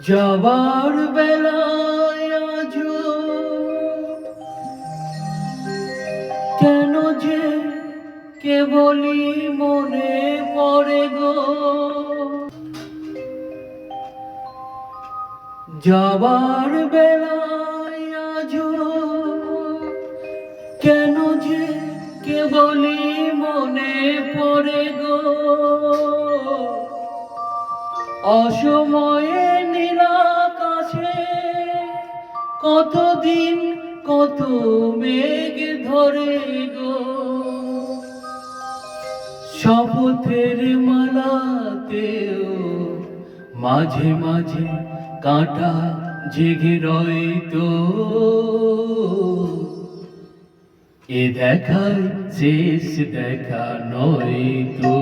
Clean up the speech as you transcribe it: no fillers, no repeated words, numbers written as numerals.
যাবার বেলায় আজও কেন যে কেবলই মনে পড়ে গো, যাবার বেলায় আজও কেন যে কেবলই মনে পড়ে গো, অসময়ে নীলাকাশে কতদিন কত মেঘ ধরে গো, শপথের মালাতেও মাঝে মাঝে কাঁটা জেগে রইতো, এ দেখায় শেষ দেখা নয়তো।